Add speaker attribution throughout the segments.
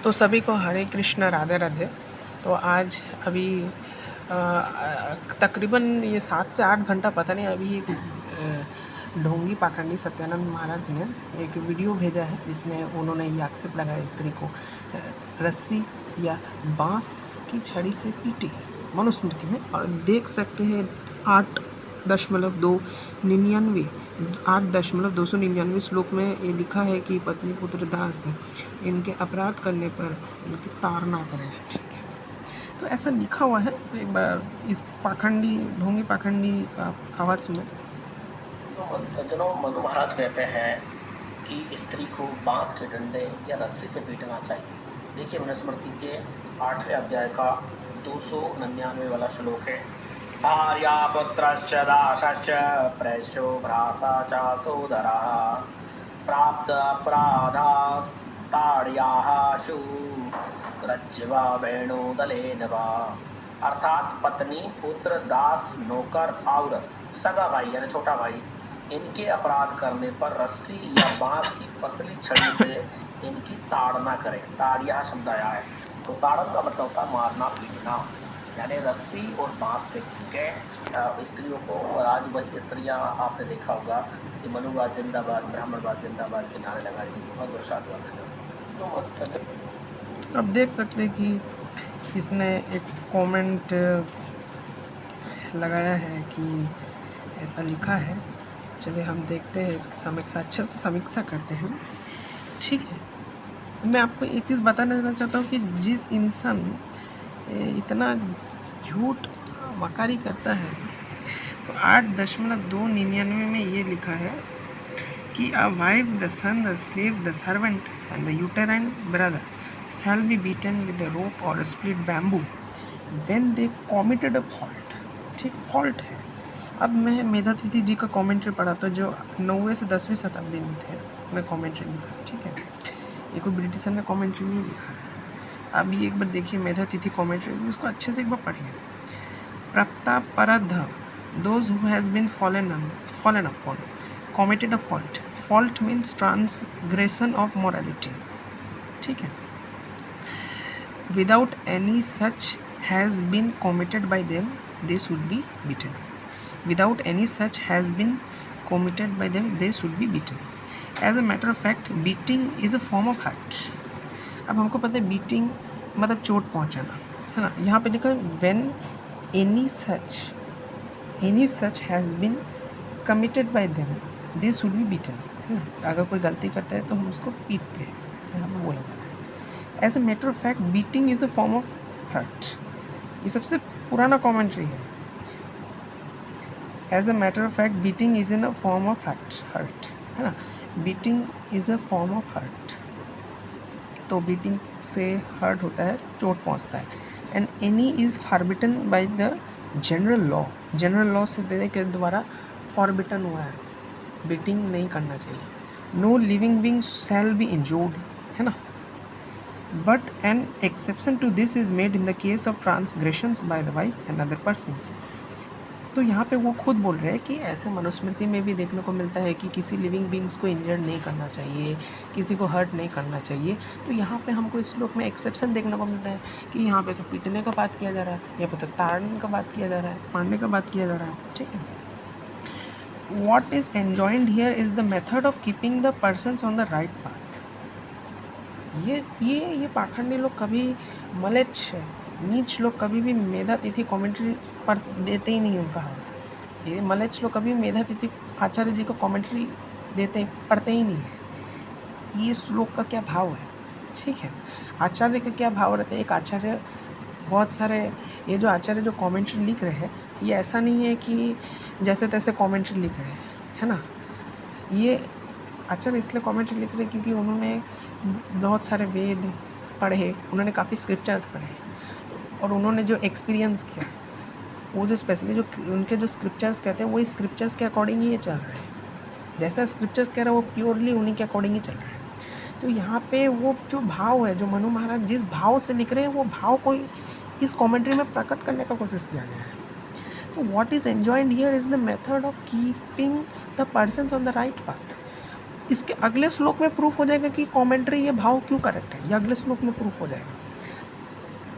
Speaker 1: तो सभी को हरे कृष्ण राधे राधे। तो आज अभी तकरीबन ये 7 से 8 घंटा पता नहीं अभी ढोंगी पाखंडी सत्यानंद महाराज ने एक वीडियो भेजा है जिसमें उन्होंने ये आक्षेप लगाया स्त्री को रस्सी या बांस की छड़ी से पीटी मनुस्मृति में। और देख सकते हैं 8.299 श्लोक में ये लिखा है कि पत्नी पुत्र दास इनके अपराध करने पर उनकी ताड़ना करें। ठीक है, तो ऐसा लिखा हुआ है। एक बार इस पाखंडी ढोंगी पाखंडी का आवाज़ सुनो।
Speaker 2: तो सज्जनों, मनु महाराज कहते हैं कि स्त्री को बांस के डंडे या रस्सी से पीटना चाहिए। देखिए मनुस्मृति के 8वें अध्याय का 299 वाला श्लोक है। भार्या पुत्रश्च दासश्च प्रेष्यो भ्राता च सोदरः प्राप्त अपराधास्ताड्याः शु रज्ज्वा वेणुदलेन वा। अर्थात पत्नी, पुत्र, दास, नौकर और सगा भाई यानी छोटा भाई इनके अपराध करने पर रस्सी या बांस की पतली छड़ी से इनकी ताड़ना करें। ताड़िया शब्द आया है, तो ताड़न का मतलब होता है मारना पीटना, यानी रस्सी और बांस से के स्त्रियों को। और आज वही स्त्रियां आपने देखा होगा कि मनुवाद जिंदाबाद, ब्राह्मणवाद जिंदाबाद के नारे लगाए। बहुत बहुत साधुवाद है। तो सज्जन
Speaker 1: अब देख सकते हैं कि इसने एक कमेंट लगाया है कि ऐसा लिखा है। चलिए हम देखते हैं, इसकी समीक्षा अच्छे से समीक्षा करते हैं। ठीक है, मैं आपको एक चीज़ बताना चाहता हूँ कि जिस इंसान इतना झूठ वकारी करता है, तो 8.299 में ये लिखा है कि a wife, the son, the slave, the servant and the uterine brother shall be beaten with a rope or a split bamboo when they committed a fault। ठीक, फॉल्ट है। अब मैं मेधातिथि जी का कमेंट्री पढ़ा था जो 9वीं से 10वीं शताब्दी में थे। मैं कमेंट्री लिखा, ठीक है, ये कोई ब्रिटिशर ने कमेंट्री नहीं लिखा है। अब ये एक बार देखिए मेधातिथि कमेंट्री, उसको अच्छे से एक बार पढ़िए। प्राप्तापराध, those who has been fallen upon, committed a fault। fault means transgression of morality। ठीक है, without any such has been committed by them, they should be beaten। without any such has been committed by them, they should be beaten। as a matter of fact, beating is a form of hurt। अब हमको पता है beating मतलब चोट पहुंचाना, है ना। यहाँ पे लिखा है when any such has been committed by them, they should be beaten, है ना। अगर कोई गलती करता है तो हम उसको पीटते हैं, ऐसे हमें बोला जाता है। As a matter of fact, beating is a form of hurt. ये सबसे पुराना कॉमेंट्री है। As a matter of fact, beating is in a form of hurt, है ना। Beating is a form of hurt, तो बीटिंग से hurt होता है, चोट पहुंचता है। And any is forbidden by the general law. General law से देने के द्वारा फॉरबिटन हुआ है, बीटिंग नहीं करना चाहिए। No living being shall be injured, है ना। But an exception to this is made in the case of transgressions by the wife and other persons। तो यहाँ पे वो खुद बोल रहे हैं कि ऐसे मनुस्मृति में भी देखने को मिलता है कि किसी लिविंग बींग्स को इंजर्ड नहीं करना चाहिए, किसी को हर्ट नहीं करना चाहिए। तो यहाँ पे हमको इस श्लोक में एक्सेप्शन देखने को मिलता है कि यहाँ पे तो पीटने का बात किया जा रहा है, यहाँ पे तो ताड़ने का बात किया जा रहा है, मारने का बात किया जा रहा है। ठीक है, what is enjoined here is the method of keeping the persons on the right path. ये पाखंडी लोग कभी मलेच्छ नीच लोग कभी भी मेधातिथि कमेंट्री पर देते ही नहीं उनका हाल। ये मलेच्छ लोग कभी मेधातिथि आचार्य जी को कमेंट्री पढ़ते ही नहीं है। ये श्लोक का क्या भाव है, ठीक है, आचार्य का क्या भाव रहता है। एक आचार्य, बहुत सारे ये जो आचार्य जो कमेंट्री लिख रहे हैं, ये ऐसा नहीं है कि जैसे तैसे कमेंट्री लिख रहे हैं, है ना। ये आचार्य इसलिए कमेंट्री लिख रहे हैं क्योंकि उन्होंने बहुत सारे वेद पढ़े, उन्होंने काफ़ी स्क्रिप्चर्स पढ़े, और उन्होंने जो एक्सपीरियंस किया, वो जो स्पेशली जो उनके जो स्क्रिप्चर्स कहते हैं, वही स्क्रिप्चर्स के अकॉर्डिंग ही ये चल रहे हैं। जैसा स्क्रिप्चर्स कह रहे हैं वो प्योरली उन्हीं के अकॉर्डिंग ही चल रहे हैं। तो यहाँ पे वो जो भाव है, जो मनु महाराज जिस भाव से लिख रहे हैं, वो भाव को इस कॉमेंट्री में प्रकट करने का कोशिश किया गया है। तो what is enjoyed here is the method of keeping the persons on the right path. इसके अगले श्लोक में प्रूफ हो जाएगा कि कॉमेंट्री ये भाव क्यों करेक्ट है, ये अगले श्लोक में प्रूफ हो जाएगा.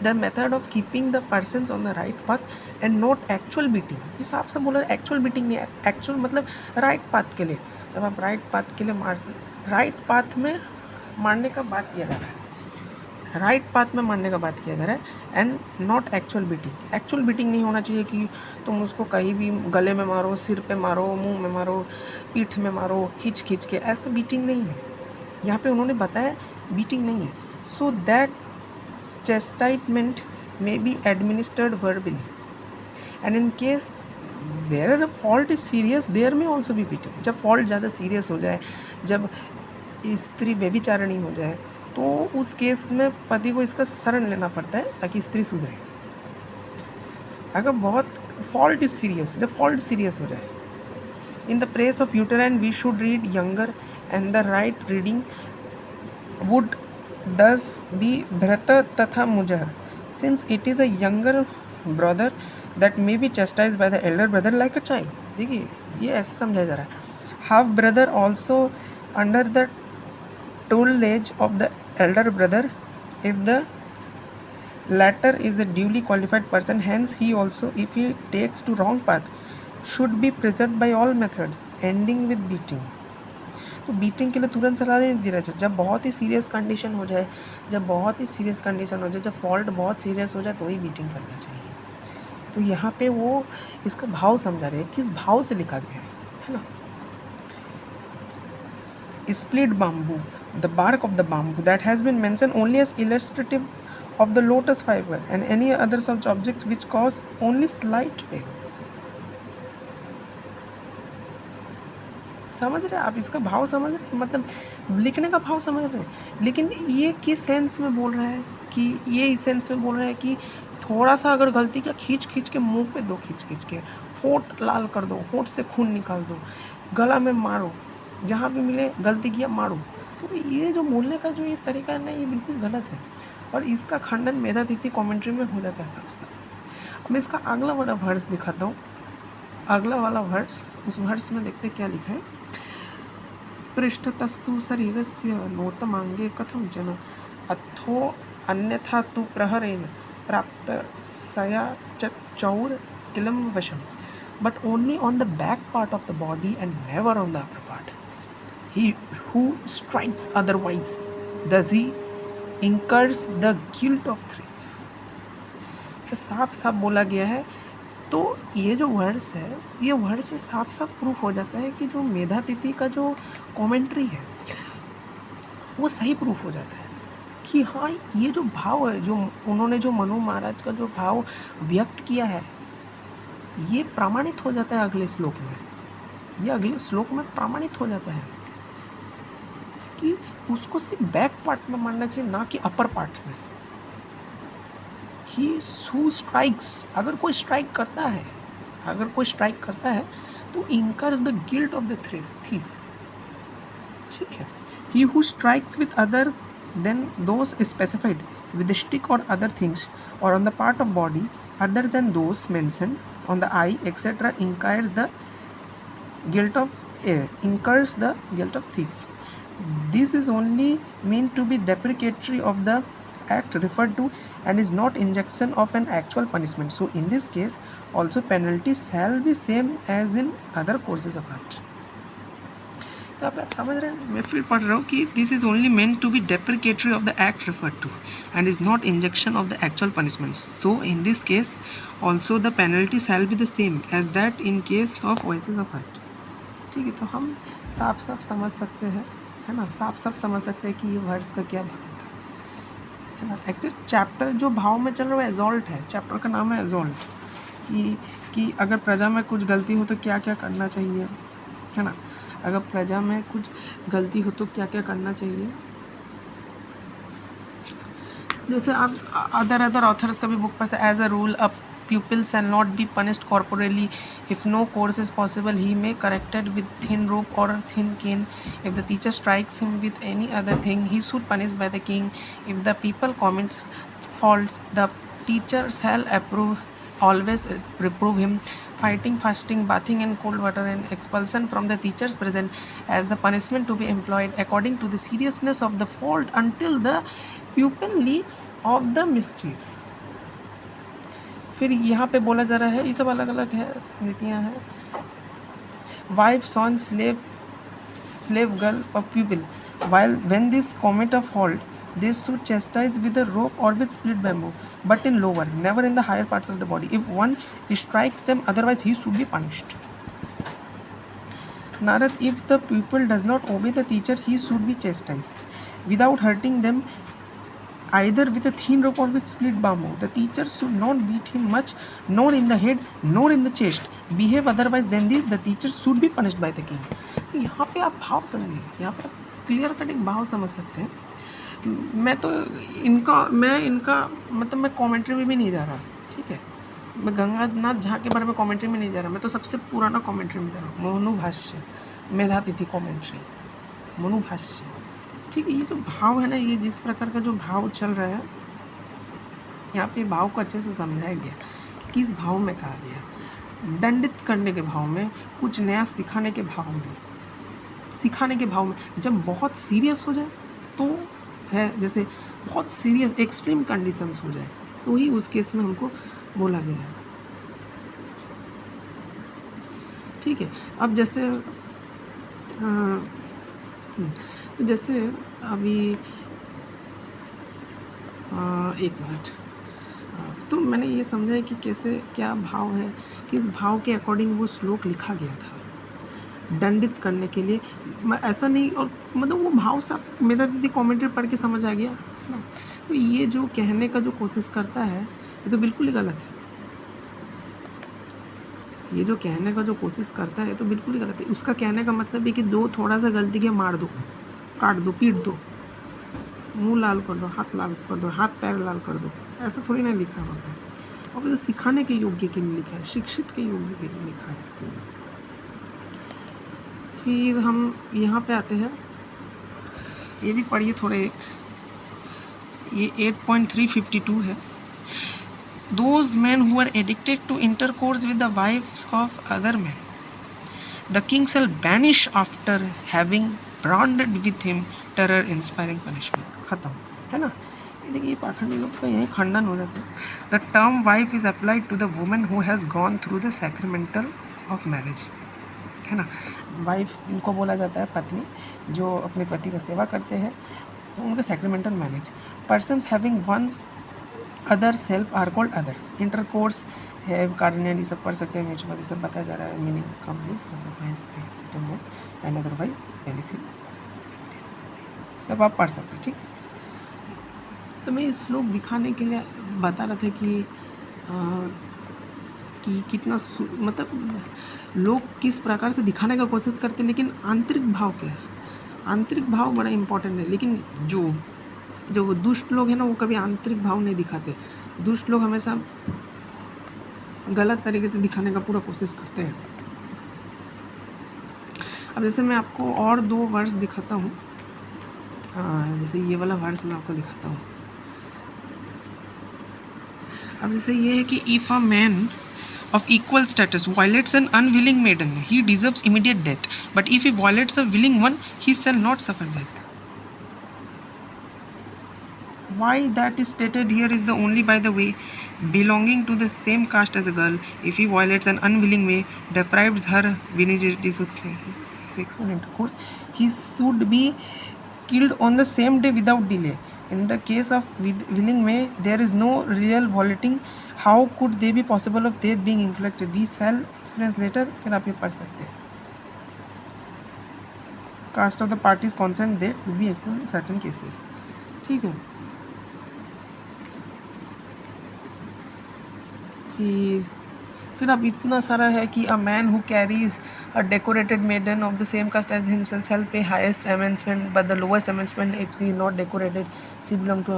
Speaker 1: The method of keeping the persons on the right path and not actual beating. इस हिसाब से बोला एक्चुअल बीटिंग नहीं, एक्चुअल मतलब राइट पाथ के लिए. जब आप राइट पाथ के लिए राइट पाथ में मारने का बात किया जा रहा है, राइट पाथ में मारने का बात किया जा रहा है and not actual beating. Actual beating नहीं होना चाहिए कि तुम उसको कहीं भी गले में मारो, सिर पे मारो, मुंह में मारो, पीठ में मारो, खींच खींच के. ऐसा बीटिंग नहीं है यहाँ पे, उन्होंने बताया बीटिंग नहीं है. So that chastisement may be administered verbally, and in case where the fault is serious there may also be beating. जब फॉल्ट ज़्यादा सीरियस हो जाए, जब स्त्री व्यभिचारिणी हो जाए, तो उस केस में पति को इसका शरण लेना पड़ता है ताकि स्त्री सुधरे. अगर बहुत फॉल्ट इज सीरियस, जब फॉल्ट सीरियस हो जाए. In the place of uterine we should read younger and the right reading would thus be Bharata तथा Mujah, since it is a younger brother that may be chastised by the elder brother like a child. देखिए ये ऐसे समझाया जा रहा है. Half brother also under the tutelage of the elder brother if the latter is a duly qualified person. Hence he also, if he takes to wrong path, should be preserved by all methods ending with beating. तो beating के लिए तुरंत सलाह नहीं दी रही. जब बहुत ही serious condition हो जाए, जब बहुत ही सीरियस कंडीशन हो जाए, जब फॉल्ट बहुत सीरियस हो जाए तो ही बीटिंग करना चाहिए. तो यहाँ पे वो इसका भाव समझा रहे हैं, किस भाव से लिखा गया है ना. Split bamboo, the bark of the bamboo that has been mention only as illustrative of the lotus fibre and any other such objects which cause only slight pain. समझ रहे आप इसका भाव, समझ रहे मतलब लिखने का भाव समझ रहे हैं. लेकिन ये किस सेंस में बोल रहा है कि ये इस सेंस में बोल रहा है कि थोड़ा सा अगर गलती किया, खींच खींच के मुंह पे दो, खींच खींच के होठ लाल कर दो, होठ से खून निकाल दो, गला में मारो, जहाँ भी मिले गलती किया मारो. तो ये जो बोलने का जो ये तरीका है ना, ये बिल्कुल गलत है. और इसका खंडन मेधातिथि कॉमेंट्री में हो जाता है साफ साफ. अब इसका अगला वाला वर्स दिखाता हूँ. अगला वाला वर्स, उस वर्स में देखते क्या लिखा है. पृष्ठतस्तु शरीरस्य नोतमांगे कथं जन अथो अन्यथा तु प्रहरेण प्राप्त सया चौर किलम वशम, but only on the back part of the body and never on the upper part. He who strikes otherwise does he incurs the guilt of theft. साफ साफ बोला गया है. तो ये जो वर्ड्स है, ये वर्ड से साफ साफ प्रूफ हो जाता है कि जो मेधातिथि का जो कमेंट्री है वो सही प्रूफ हो जाता है कि हाँ, ये जो भाव है, जो उन्होंने जो मनु महाराज का जो भाव व्यक्त किया है, ये प्रमाणित हो जाता है अगले श्लोक में. ये अगले श्लोक में प्रमाणित हो जाता है कि उसको सिर्फ बैक पार्ट में मानना चाहिए, ना कि अपर पार्ट में. ही हू स्ट्राइक्स, अगर कोई स्ट्राइक करता है, अगर कोई स्ट्राइक करता है तो incurs the guilt of the thief. ठीक है. ही who strikes with other than those specified with a stick or other things or on the part of body other than those mentioned on the eye etc. incurs the guilt of thief. This is only meant to be deprecatory of the act referred to and is not injunction of an actual punishment. So in this case also penalty shall be same as in other courses of art. तो आप समझ रहे हैं, मैं फिर पढ़ रहा हूँ कि this is only meant to be deprecatory of the act referred to and is not injection of the actual punishment. So in this case also the penalty shall be the same as that in case of voices of art. ठीक है. तो हम साफ साफ समझ सकते हैं, है ना, साफ साफ समझ सकते हैं कि ये वर्ड्स का क्या भाव था, है ना. एक्चुअली चैप्टर जो भाव में चल रहा है एजॉल्ट है, चैप्टर का नाम है एजॉल्ट, कि अगर प्रजा में कुछ गलती हो तो क्या क्या करना चाहिए, है ना. अगर प्रजा में कुछ गलती हो तो क्या क्या करना चाहिए. जैसे आप अदर ऑथर्स का भी बुक पढ़ते हैं. As a rule a pupil shall not be punished corporally. If no course is possible, he may corrected with thin rope or thin cane. If the teacher strikes him with any other thing, he should punish by the king. If the people commits faults, the teacher shall always reprove him fighting, fasting, bathing in cold water, and expulsion from the teachers present as the punishment to be employed according to the seriousness of the fault until the pupil leaves of the mischief. फिर यहाँ पे बोला जा रहा है, ये सब अलग अलग है, स्मृतियाँ हैं. Wife, son, slave girl or pupil, when this commit a fault, they should chastise with a rope or with split bamboo, but in lower, never in the higher parts of the body. If one strikes them, otherwise he should be punished. Narad, if the pupil does not obey the teacher, he should be chastised without hurting them, either with a thin rope or with split bamboo. The teacher should not beat him much, nor in the head, nor in the chest. Behave otherwise than this, the teacher should be punished by the king. तो यहाँ पे आप भाव समझिए, यहाँ पे आप clear cut एक भाव समझ सकते हैं. मैं इनका मतलब मैं कमेंट्री में भी नहीं जा रहा, ठीक है. मैं गंगानाथ झा के बारे में कमेंट्री में नहीं जा रहा, मैं तो सबसे पुराना कमेंट्री में जा रहा हूँ. मनुभाष्य, मेधातिथि कमेंट्री, मनुभाष्य, ठीक है. ये जो भाव है ना, ये जिस प्रकार का जो भाव चल रहा है यहाँ पे, भाव को अच्छे से समझाया गया कि किस भाव में कहा गया. दंडित करने के भाव में, कुछ नया सिखाने के भाव में, सिखाने के भाव में. जब बहुत सीरियस हो जाए तो है, जैसे बहुत सीरियस एक्सट्रीम कंडीशंस हो जाए तो ही उस केस में हमको बोला गया है, ठीक है. अब जैसे जैसे अभी एक मिनट, तो मैंने ये समझा है कि कैसे क्या भाव है, किस भाव के अकॉर्डिंग वो श्लोक लिखा गया था दंडित करने के लिए. मैं ऐसा नहीं, और मतलब वो भाव से मेरा दीदी कमेंट्री पढ़ के समझ आ गया है ना. तो ये जो कहने का जो कोशिश करता है ये तो बिल्कुल ही गलत है. ये जो कहने का जो कोशिश करता है तो बिल्कुल ही गलत है. उसका कहने का मतलब है कि दो थोड़ा सा गलती किया मार दो, काट दो, पीट दो, मुंह लाल कर दो, हाथ लाल कर दो, हाथ पैर लाल कर दो. ऐसा थोड़ी ना लिखा हुआ है. और जो सिखाने के योग्य के लिए लिखा है, शिक्षित के योग्य के लिए लिखा है. फिर हम यहाँ पे आते हैं, ये भी पढ़िए थोड़े. ये 8.352 है. Those men who are addicted to intercourse with the wives of other men, the king shall banish after having branded with him terror inspiring punishment. खत्म है ना. देखिए पाखंडी लोग का यही खंडन हो जाता है. The term wife is applied to the woman who has gone through the sacramental of marriage, है ना. वाइफ इनको बोला जाता है पत्नी, जो अपने पति का सेवा करते हैं, तो उनका sacramental marriage. Persons having one's other self are called others. Intercourse है, कार्डिनल, ये सब पढ़ सकते हैं. म्यूचुअल, ये सब बताया जा रहा है. Meaning complete and otherwise elicit, सब आप पढ़ सकते हैं, ठीक. तो मैं इस श्लोक दिखाने के लिए बता रहा था कि कितना मतलब लोग किस प्रकार से दिखाने का कोशिश करते हैं, लेकिन आंतरिक भाव क्या है. आंतरिक भाव बड़ा इम्पोर्टेंट है. लेकिन जो दुष्ट लोग हैं ना, वो कभी आंतरिक भाव नहीं दिखाते. दुष्ट लोग हमेशा गलत तरीके से दिखाने का पूरा कोशिश करते हैं. अब जैसे मैं आपको और 2 वर्ड्स दिखाता हूँ. जैसे ये वाला वर्ड्स मैं आपको दिखाता हूँ. अब जैसे ये है कि if a man of equal status violates an unwilling maiden, he deserves immediate death. But if he violates a willing one, he shall not suffer death. Why that is stated here is the only by the way belonging to the same caste as a girl, if he violates an unwilling way, deprives her virginity through sexual intercourse, he should be killed on the same day without delay. In the case of willing way, there is no real violating. How could they be possible of death being inflicted? We shall experience later. फिर आप ये पढ़ सकते हैं. Caste of the parties concerned that would be equal in certain cases. ठीक है. फिर अब इतना सारा है कि a man who carries a decorated maiden of the same caste as himself shall pay highest amendment, but the lowest amendment if she is not decorated, she belong to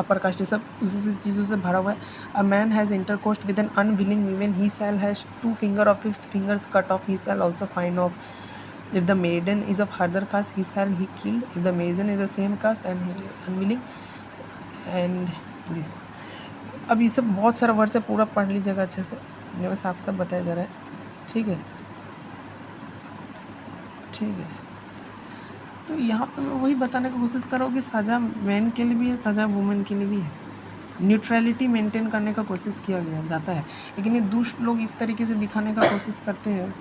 Speaker 1: upper caste. सब उसी चीज़ों से भरा हुआ है. A man has intercourse with an unwilling woman, he shall has 2 fingers of his fingers cut off, he shall also fine off. If the maiden is of other caste, he shall he killed. If the maiden is the same caste and he unwilling, and this. अब ये सब बहुत सारा word से पूरा पढ़ लीजिएगा अच्छे से. ये बस साफ साफ बताया जा रहा है, ठीक है, ठीक है। तो यहाँ पे मैं वही बताने की कोशिश कर रहा हूँ कि सज़ा मैन के लिए भी है, सज़ा वुमेन के लिए भी है। न्यूट्रलिटी मेंटेन करने का कोशिश किया गया जाता है, लेकिन ये दुष्ट लोग इस तरीके से दिखाने का कोशिश करते हैं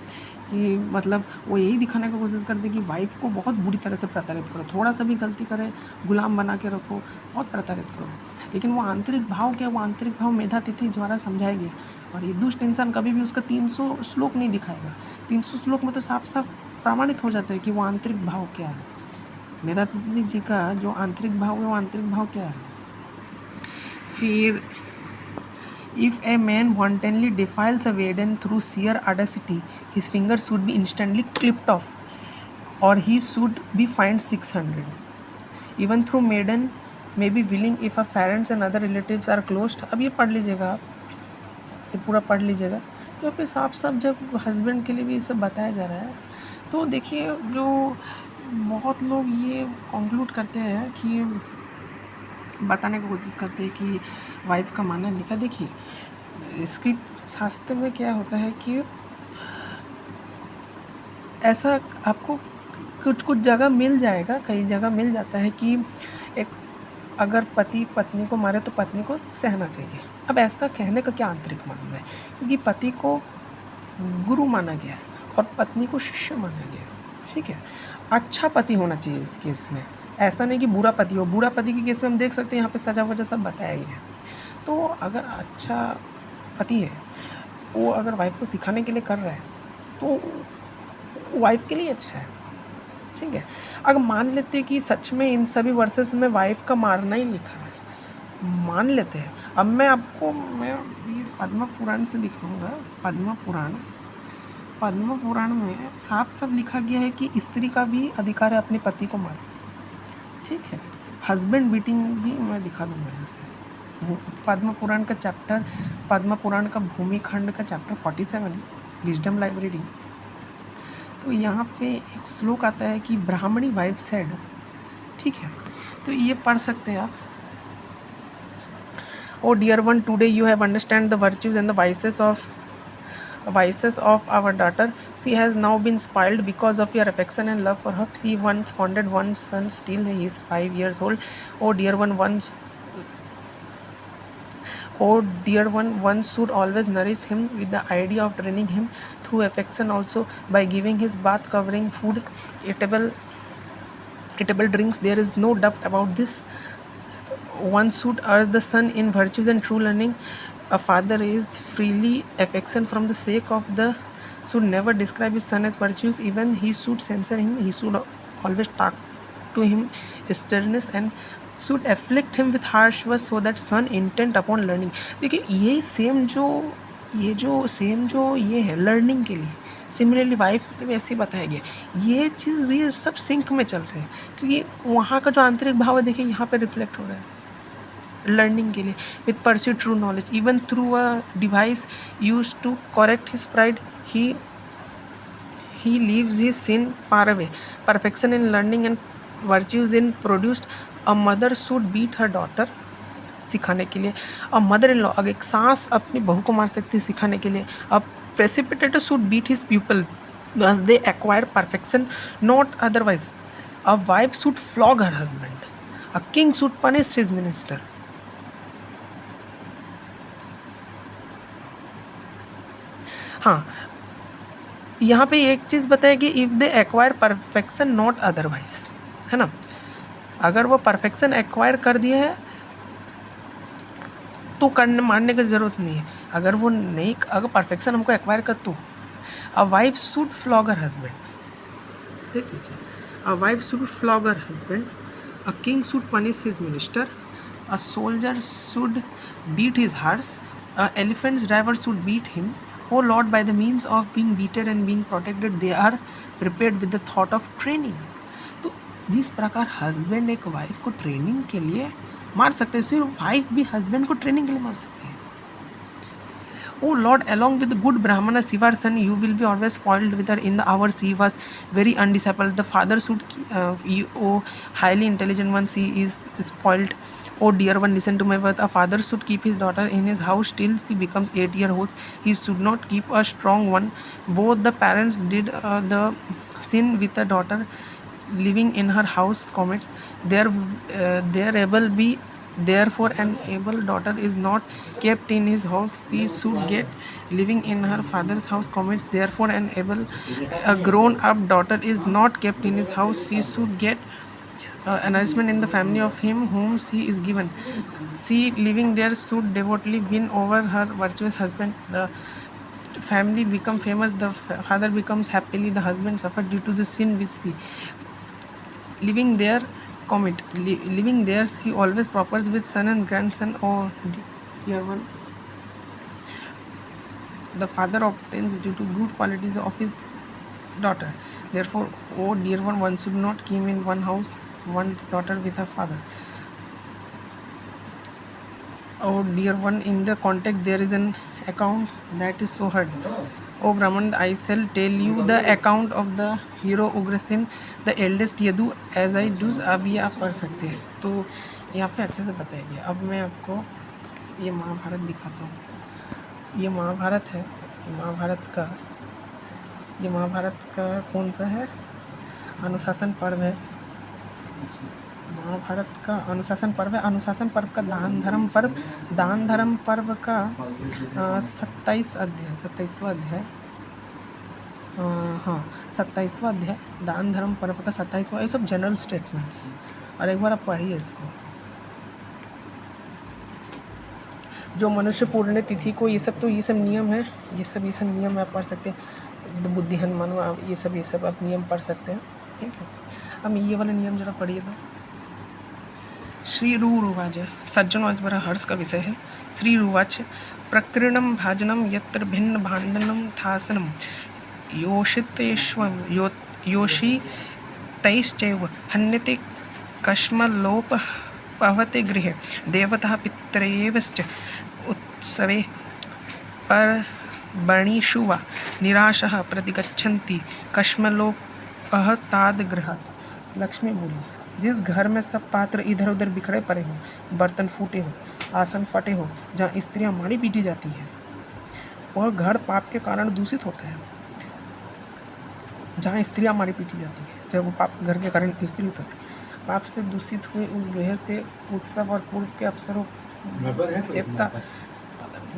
Speaker 1: कि मतलब वो यही दिखाने का कोशिश करते हैं कि वाइफ को बहुत बुरी तरह से प्रताड़ित करो, थोड़ा सा भी गलती करे गुलाम बना के रखो, बहुत प्रताड़ित करो। लेकिन वो आंतरिक भाव क्या, वो आंतरिक भाव मेधा तिथि द्वारा समझाएगी। और ये दुष्ट इंसान कभी भी उसका 300 श्लोक नहीं दिखाएगा। 300 श्लोक में तो साफ साफ प्रमाणित हो जाता है कि वो आंतरिक भाव क्या है। मेधा तिथि जी का जो आंतरिक भाव है, वो आंतरिक भाव क्या है। फिर if a man wantonly defiles a maiden through sheer audacity, his fingers should be instantly clipped off, or he should be fined 600. Even through maiden may be willing if her parents and other relatives are closed. अब ये पढ़ लीजिएगा आप, ये पूरा पढ़ लीजिएगा। तो पे साफ साफ जब हस्बैंड के लिए भी ये सब बताया जा रहा है, तो देखिए जो बहुत लोग ये कंक्लूड करते हैं कि बताने की कोशिश करते हैं कि वाइफ का मानना लिखा। देखिए इसकी शास्त्र में क्या होता है कि ऐसा आपको कुछ कुछ जगह मिल जाएगा, कई जगह मिल जाता है कि एक अगर पति पत्नी को मारे तो पत्नी को सहना चाहिए। अब ऐसा कहने का क्या आंतरिक मतलब है, क्योंकि पति को गुरु माना गया है और पत्नी को शिष्य माना गया है, ठीक है। अच्छा पति होना चाहिए इस केस में, ऐसा नहीं कि बुरा पति हो। बुरा पति के केस में हम देख सकते हैं यहाँ पे सजा वजह सब बताया गया है। तो अगर अच्छा पति है, वो अगर वाइफ को सिखाने के लिए कर रहा है तो वाइफ के लिए अच्छा है, ठीक है। अगर मान लेते हैं कि सच में इन सभी वर्सेस में वाइफ का मारना ही लिखा है, मान लेते हैं। अब मैं ये पद्म पुराण से दिखाऊंगा। पद्म पुराण में साफ साफ लिखा गया है कि स्त्री का भी अधिकार है अपने पति को मारे, ठीक है। हस्बैंड बीटिंग भी मैं दिखा दूंगा यहाँ से। पद्म पुराण का चैप्टर, पद्म पुराण का भूमि खंड का चैप्टर 47 विजडम लाइब्रेरी। तो यहाँ पे एक श्लोक आता है कि ब्राह्मणी वाइफ सेड, ठीक है। तो ये पढ़ सकते हैं आप। O dear one, today you have understand the virtues and the vices of our daughter. She has now been spoiled because of your affection and love for her. She once fondled one son, still he is 5 years old. Oh dear one, one should always nourish him with the idea of training him through affection also by giving his bath, covering, food, eatable drinks. There is no doubt about this. One should urge the son in virtues and true learning. A father is freely affection from the sake of the should never describe his son as virtues. Even he should censor him. He should always talk to him sternness and should afflict him with harsh words so that son intent upon learning. देखिए ये same जो ये है learning के लिए, similarly wife के लिए ऐसे बताया गया। ये चीज़ ये सब सिंक में चल रहे हैं, क्योंकि वहाँ का जो आंतरिक भाव है देखिए यहाँ पे रिफ्लेक्ट हो रहा है लर्निंग के लिए। With pursue true knowledge even through a device use to correct his pride, he leaves his sin far away. Perfection in learning and virtues in produced. A mother should beat her daughter सिखाने के लिए। A mother in law, अगर एक सास अपनी बहू को मार सकती है सिखाने के लिए। A precipitator should beat his people thus they acquire perfection, not otherwise. A wife should flog her husband. A king should punish his minister. हाँ, यहाँ पे एक चीज़ बताया कि if they acquire perfection not otherwise, है ना। अगर वो परफेक्शन एक्वायर कर दिए है तो करने मानने की ज़रूरत नहीं है। अगर वो नहीं, अगर परफेक्शन हमको एक्वायर कर तो a wife should flog her husband, देख लीजिए। A wife should flog her husband, a king should punish his minister, a soldier should beat his horse, a elephant's driver should beat him. Oh Lord, by the means of being beaten and being protected, they are prepared with the thought of training. तो जिस प्रकार husband एक wife को training के लिए मार सकते हैं, सिर्फ वाइफ भी हस्बैंड को ट्रेनिंग के लिए मार सकते हैं. Oh Lord, along with the good Brahmana Shiva's son, you will be always spoiled with her. In the hour she was very undiscipled. The father should, oh highly intelligent one, she is spoiled. Oh dear one, listen to my word. A father should keep his daughter in his house till she becomes 8 years old. He should not keep a strong one. Both the parents did the sin with the daughter living in her house. Comments. There able be therefore an able daughter is not kept in his house. She should get living in her father's house. Comments. Therefore an able a grown up daughter is not kept in his house. She should get announcement in the family of him whom she is given. She living there should devotedly win over her virtuous husband. The family become famous, the father becomes happily, the husband suffered due to the sin which she living there. Comment. Living there she always prospers with son and grandson. Oh dear one, the father obtains due to good qualities of his daughter. Therefore, oh dear one should not keep in one house one daughter with her father. Oh dear one, in the context there is an account that is so hard. Oh Brahman, I shall tell you the account of the hero Ugrasen, the eldest Yadu, as I do. अब ये आप पढ़ सकते हैं, तो यहाँ पे अच्छे से बताया गया। अब मैं आपको ये महाभारत दिखाता हूँ। ये महाभारत है। ये महाभारत का कौन सा है? अनुशासन पर्व है। महाभारत का अनुशासन पर्व है। अनुशासन पर्व का दान धर्म पर्व का 27वां अध्याय हाँ 27वां अध्याय दान धर्म पर्व का 27वां। ये सब जनरल स्टेटमेंट्स, और एक बार आप पढ़िए इसको। जो मनुष्य पूर्ण तिथि को ये सब नियम है, ये सब नियम आप पढ़ सकते हैं। बुद्धिहन मानो आप ये सब आप नियम पढ़ सकते हैं, ठीक है। अब ये वाला नियम जरा पढ़िए तो। श्री रुवाच, सज्जनों आज बड़ा हर्ष का विषय है। श्री रुवाच, प्रकीर्णम भाजनम यत्र भिन्न भांडनम थासनम योषितैश्चैव हन्यते कश्मलोप पवते गृहे देवता पितरेवश्च उत्सवे पर्वणिषु वा निराशः प्रतिगच्छन्ति कश्मलोपः ताद गृहात्। लक्ष्मी बोली, जिस घर में सब पात्र इधर उधर बिखरे पड़े हों, बर्तन फूटे हों, आसन फटे हों, जहाँ स्त्रियाँ मारी पीटी जाती हैं, वह घर पाप के कारण दूषित होता है। जहाँ स्त्रियाँ मारी पीटी जाती है, जब वो पाप घर के कारण स्त्री होता है, पाप से दूषित हुए उस गृह से उत्सव और पूर्व के अवसरों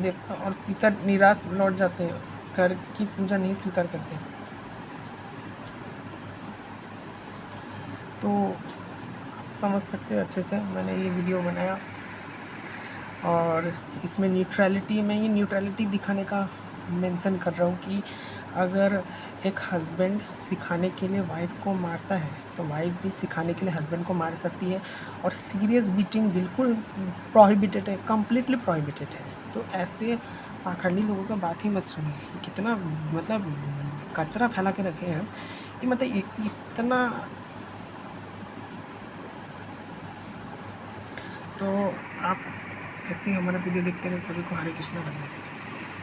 Speaker 1: देवता और पितर निराश लौट जाते हैं, घर की पूजा नहीं स्वीकार करते। तो समझ सकते हैं अच्छे से, मैंने ये वीडियो बनाया और इसमें न्यूट्रलिटी दिखाने का मेंशन कर रहा हूँ कि अगर एक हस्बैंड सिखाने के लिए वाइफ को मारता है तो वाइफ भी सिखाने के लिए हस्बैंड को मार सकती है, और सीरियस बीटिंग बिल्कुल प्रोहिबिटेड है, कम्प्लीटली प्रोहिबिटेड है। तो ऐसे पाखंडी लोगों का बात ही मत सुनिए। ये कितना मतलब कचरा फैला के रखे हैं, ये मतलब इतना। तो आप ऐसे ही हमारा वीडियो देखते रहे। सभी को हरे कृष्णा।